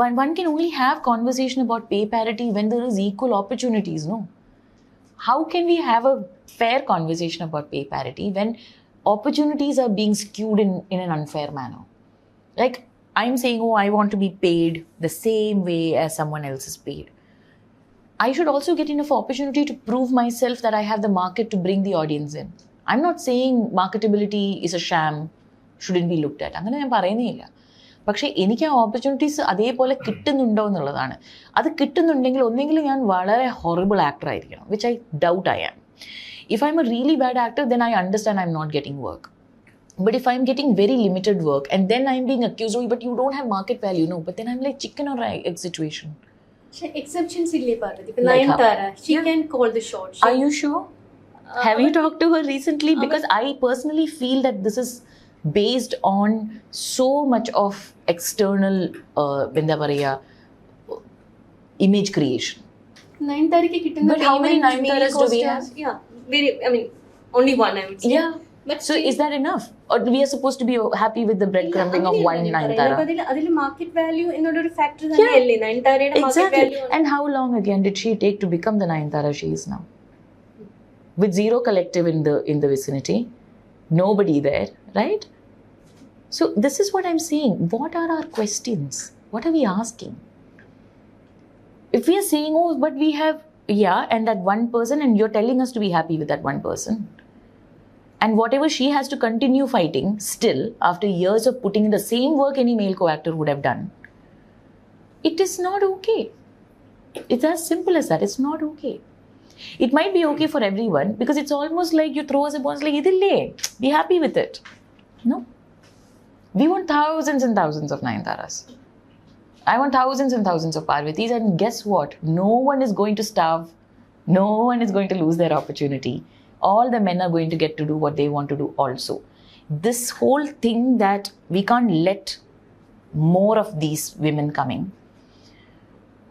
one can only have conversation about pay parity when there is equal opportunities, no? How can we have a fair conversation about pay parity when opportunities are being skewed in an unfair manner? Like, I'm saying, oh, I want to be paid the same way as someone else is paid. I should also get enough opportunity to prove myself that I have the market to bring the audience in. I'm not saying marketability is a sham, shouldn't be looked at. അങ്ങനെ ഞാൻ പറയുന്നില്ല. പക്ഷേ എനിക്ക് ആ opportunities അതേപോലെ കിട്ടുന്നുണ്ടോ എന്നുള്ളതാണ്. അത് കിട്ടുന്നുണ്ടെങ്കിൽ ഒന്നെങ്കിലും ഞാൻ വളരെ ഹൊറിബിൾ ആക്ടർ ആയിരിക്കണം, which I doubt I am. If I'm a really bad actor, then I understand I'm not getting work. But if I'm getting very limited work and then I'm being accused, oh, but you don't have market value, no. But then I'm like chicken or egg situation. Exceptions ille Parvathy. Nayantara, she can call the shots. Are you sure? Have you talked to her recently? Because I personally feel that this is based on so much of external image creation. But how many Nayantharas do we have? Yeah, only one, I would say. Yeah. But so is that enough? Or we are supposed to be happy with the breadcrumbing of one Nayantara? Adil market value in order to factor Nayantara market value. And how long again did she take to become the Nayantara she is now? With zero collective in the vicinity, nobody there, right? So this is what I'm saying. What are our questions? What are we asking? If we are saying, oh, but we have, and that one person, and you're telling us to be happy with that one person, and whatever she has to continue fighting still after years of putting in the same work any male co-actor would have done, it is not okay. It's as simple as that. It's not okay. It might be okay for everyone because it's almost like you throw us a bonus like, be happy with it. No. We want thousands and thousands of Nayantharas. I want thousands and thousands of Parvathys, and guess what? No one is going to starve. No one is going to lose their opportunity. All the men are going to get to do what they want to do also. This whole thing that we can't let more of these women coming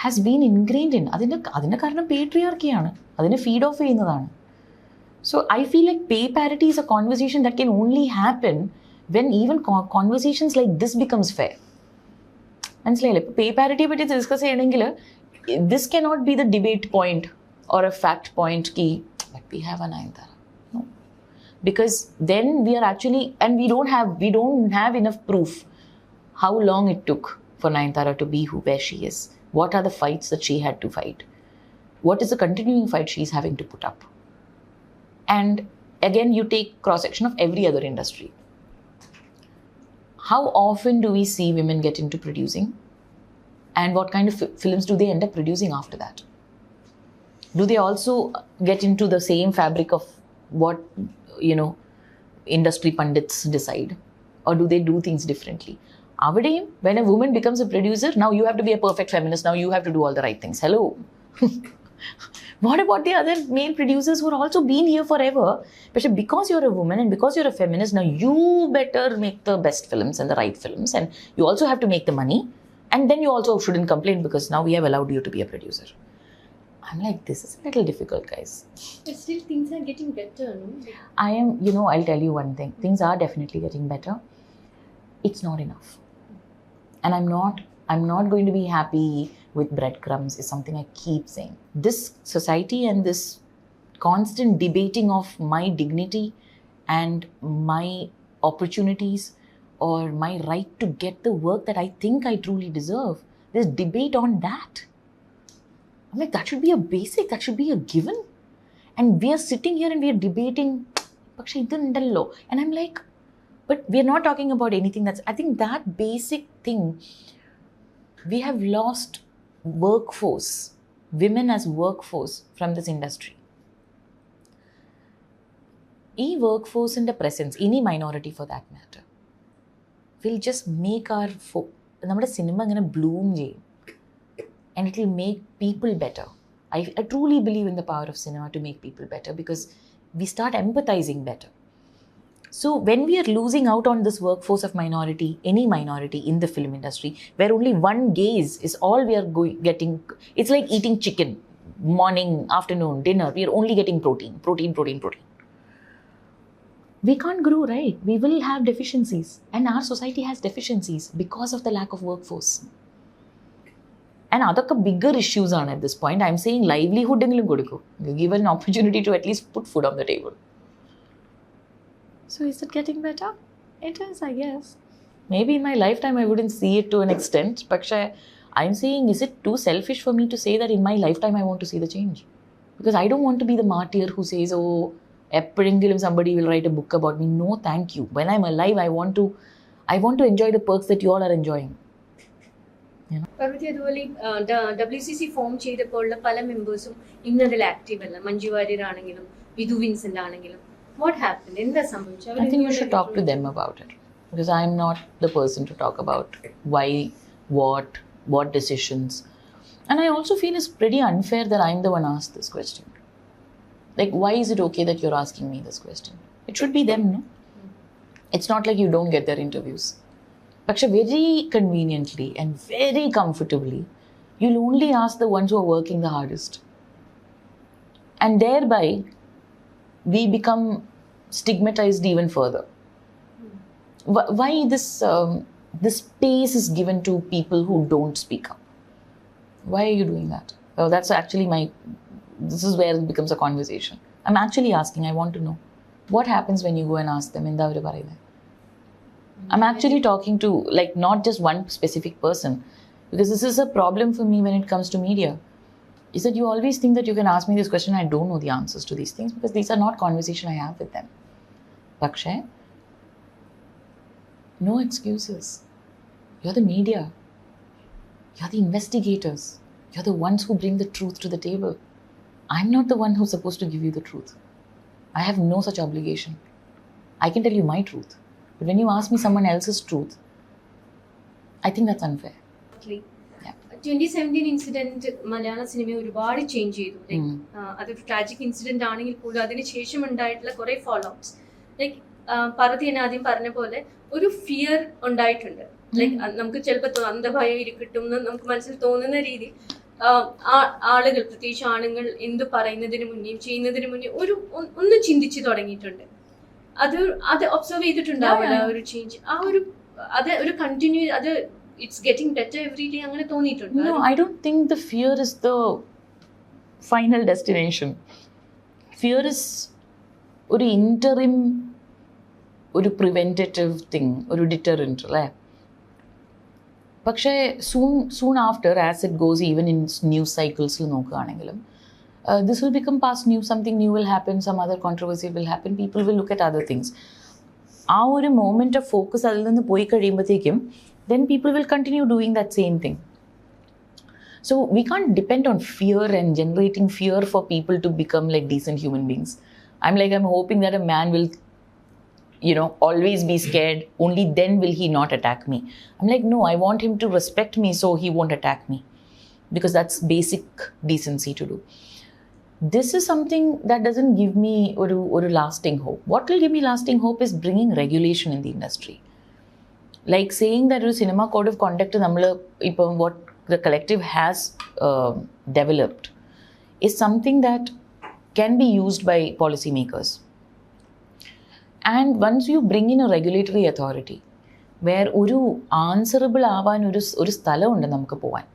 has been ingrained in. അതിൻ്റെ കാരണം patriarchy-ആണ്. അതിനെ feed off ചെയ്യുന്നതാണ്. So I feel like pay parity is a conversation that can only happen when even conversations like this becomes fair. മനസ്സിലായില്ലേ? ഇപ്പോൾ പേ പാരിറ്റിയെ പറ്റി discuss ചെയ്യണമെങ്കിൽ this cannot be the debate point or a fact point key, but we have a Nayantara. No. Because then we are actually, and we don't have enough proof how long it took for Nayantara to be where she is. What are the fights that she had to fight? What is the continuing fight she's having to put up? And again, you take cross-section of every other industry. How often do we see women get into producing? And what kind of films do they end up producing after that? Do they also get into the same fabric of what, industry pundits decide? Or do they do things differently? When a woman becomes a producer, now you have to be a perfect feminist, now you have to do all the right things. Hello. What about the other male producers who are also been here forever? But because you're a woman and because you're a feminist, now you better make the best films and the right films, and you also have to make the money, and then you also shouldn't complain because now we have allowed you to be a producer. I'm like, this is a little difficult, guys. But still things are getting better, no? I'll tell you one thing. Things are definitely getting better. It's not enough. And I'm not going to be happy with breadcrumbs is something I keep saying. This society and this constant debating of my dignity and my opportunities or my right to get the work that I think I truly deserve, this debate on that. I'm like, that should be a basic, that should be a given. And we are sitting here and we are debating, and I'm like, but we are not talking about anything that's, I think that basic thing, we have lost workforce, women as workforce from this industry. Workforce in the presence, any minority for that matter, will just make our cinema bloom, and it will make people better. I truly believe in the power of cinema to make people better because we start empathizing better. So when we are losing out on this workforce of minority, any minority in the film industry, where only one gaze is all we are getting, it's like eating chicken, morning, afternoon, dinner, we are only getting protein. We can't grow, right? We will have deficiencies, and our society has deficiencies because of the lack of workforce. And other bigger issues are at this point. I'm saying livelihood engilum kodukku. Give an opportunity to at least put food on the table. So is it getting better? It is, I guess. Maybe in my lifetime I wouldn't see it to an extent. But I'm saying, is it too selfish for me to say that in my lifetime I want to see the change? Because I don't want to be the martyr who says, oh, eppozhengilum somebody will write a book about me. No, thank you. When I'm alive, I want to enjoy the perks that you all are enjoying. Parvathy, അതുപോലെ WCC form ചെയ്തപ്പോഴുള്ള പല മെമ്പേഴ്സും ഇന്നതിൽ active അല്ല. മഞ്ജു വാര്യർ ആണെങ്കിലും Vidhu Vincent ആണെങ്കിലും. What happened? എന്താ സംഭവിച്ചത്? I think you should talk to them about it. Because I'm not the person to talk about why, what decisions. And I also feel it's pretty unfair that I'm the one asked this question. Like, why is it okay that you're asking me this question? It should be them, no? It's not like you don't get their interviews. But very conveniently and very comfortably, you'll only ask the ones who are working the hardest. And thereby, we become stigmatized even further. Why this space is given to people who don't speak up? Why are you doing that? Oh, that's actually this is where it becomes a conversation. I'm actually asking, I want to know. What happens when you go and ask them? I'm actually talking to, like, not just one specific person. Because this is a problem for me when it comes to media. Is that you always think that you can ask me this question and I don't know the answers to these things because these are not conversation I have with them. Pakshe, no excuses. You're the media. You're the investigators. You're the ones who bring the truth to the table. I'm not the one who's supposed to give you the truth. I have no such obligation. I can tell you my truth. But when you ask me someone else's truth, I think that's unfair. Yeah. 2017 incident മലയാള സിനിമയെ ഒരുപാട് change ചെയ്തു. Like അതൊരു tragic incident ആണെങ്കിൽ പോലും അതിന് ശേഷം ഉണ്ടായിട്ടുള്ള കുറെ ഫോളോ അപ്സ്. ലൈക്ക് പാർവതി എന്നെ ആദ്യം പറഞ്ഞ പോലെ ഒരു ഫിയർ ഉണ്ടായിട്ടുണ്ട്. ലൈക്ക് നമുക്ക് ചിലപ്പോൾ അന്ധഭയം ഇരിക്കട്ടും എന്ന് നമുക്ക് മനസ്സിൽ തോന്നുന്ന രീതി ആളുകൾ, പ്രത്യേകിച്ച് ആണുങ്ങൾ, എന്ത് പറയുന്നതിന് മുന്നേയും ചെയ്യുന്നതിന് മുന്നേ ഒന്ന് ചിന്തിച്ചു തുടങ്ങിയിട്ടുണ്ട്. അത് ഒബ്സർവ് ചെയ്തിട്ടുണ്ടാവില്ല ഒരു ചേഞ്ച്. ഒരു continue it's getting better every day അങ്ങനെ തോന്നിയിട്ടുണ്ട്. No, I don't think the fear is the final destination. Fear is ഒരു interim, ഒരു preventative thing, ഒരു deterrent, അല്ലേ? പക്ഷേ soon after, as it goes, even in news cycles നോക്കുകയാണെങ്കിലും, this will become past news. Something new will happen, some other controversy will happen, people will look at other things. ആ ഒരു moment of focus അതിൽ നിന്ന് പോയി കഴിയുമ്പോഴത്തേക്കും then people will continue doing that same thing. So we can't depend on fear and generating fear for people to become like decent human beings. I'm hoping that a man will, always be scared. Only then will he not attack me. I'm like, no, I want him to respect me so he won't attack me. Because that's basic decency to do. This is something that doesn't give me a lasting hope. What will give me lasting hope is bringing regulation in the industry. Like saying that a cinema code of conduct what the collective has developed is something that can be used by policymakers. And once you bring in a regulatory authority where answerable ആവാൻ ഒരു സ്ഥലമുണ്ട് നമുക്ക് പോവാൻ,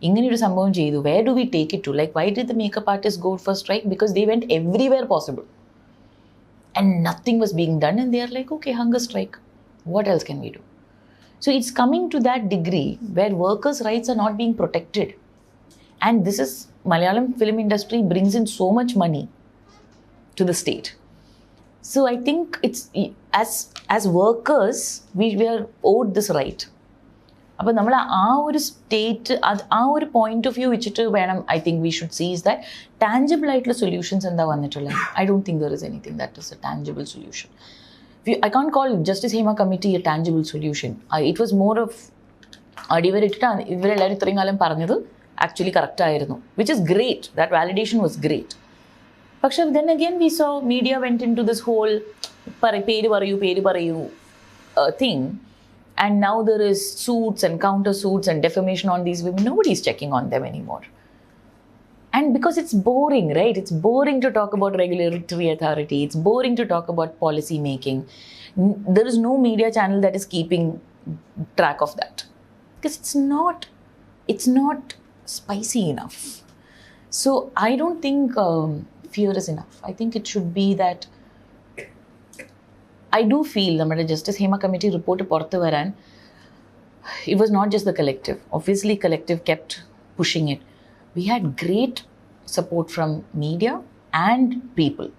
ഇങ്ങനെയൊരു സംഭവം ചെയ്തു, where do we take it to? Like, why did the makeup artists go for strike? Because they went everywhere possible and nothing was being done, and they are like, okay, hunger strike, what else can we do? So it's coming to that degree where workers' rights are not being protected. And this is, Malayalam film industry brings in so much money to the state. So I think it's, as workers, we are owed this right. അപ്പോൾ നമ്മൾ ആ ഒരു state, ആ ഒരു point of view വെച്ചിട്ട് വേണം, I think we should see is that tangible ആയിട്ടുള്ള solutions എന്താ വന്നിട്ടുള്ളത്. I don't think there is anything that is a tangible solution. I can't call Justice Hema Committee a tangible solution. It was more of അടിവരിട്ടിട്ടാണ് ഇവരെല്ലാവരും ഇത്രയും കാലം പറഞ്ഞത് actually correct ആയിരുന്നു, which is great. That validation was great. പക്ഷെ then again we saw media went into this whole പേര് പറയൂ thing, and now there is suits and counter suits and defamation on these women. Nobody is checking on them anymore. And because it's boring, right? It's boring to talk about regulatory authority. It's boring to talk about policy making. There is no media channel that is keeping track of that. Because it's not spicy enough. So I don't think fear is enough. I think it should be that I do feel the Justice Hema Committee report varan. It was not just the collective. Obviously, collective kept pushing it. We had great support from media and people.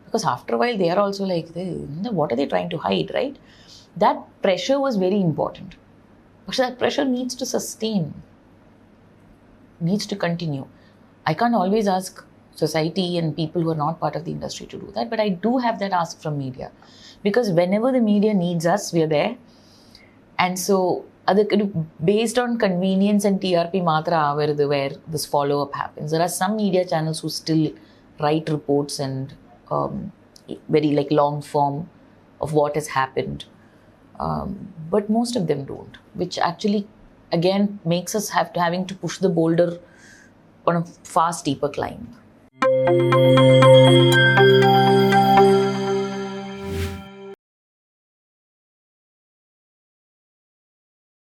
Because after a while, they are also like, what are they trying to hide, right? That pressure was very important. But that pressure needs to sustain, needs to continue. I can't always ask society and people who are not part of the industry to do that, but I do have that ask from media. Because whenever the media needs us, we are there. And so, based on convenience and TRP matra where this follow-up happens. There are some media channels who still write reports and very like long form of what has happened. But most of them don't, which actually, again, makes us having to push the boulder on a far steeper climb.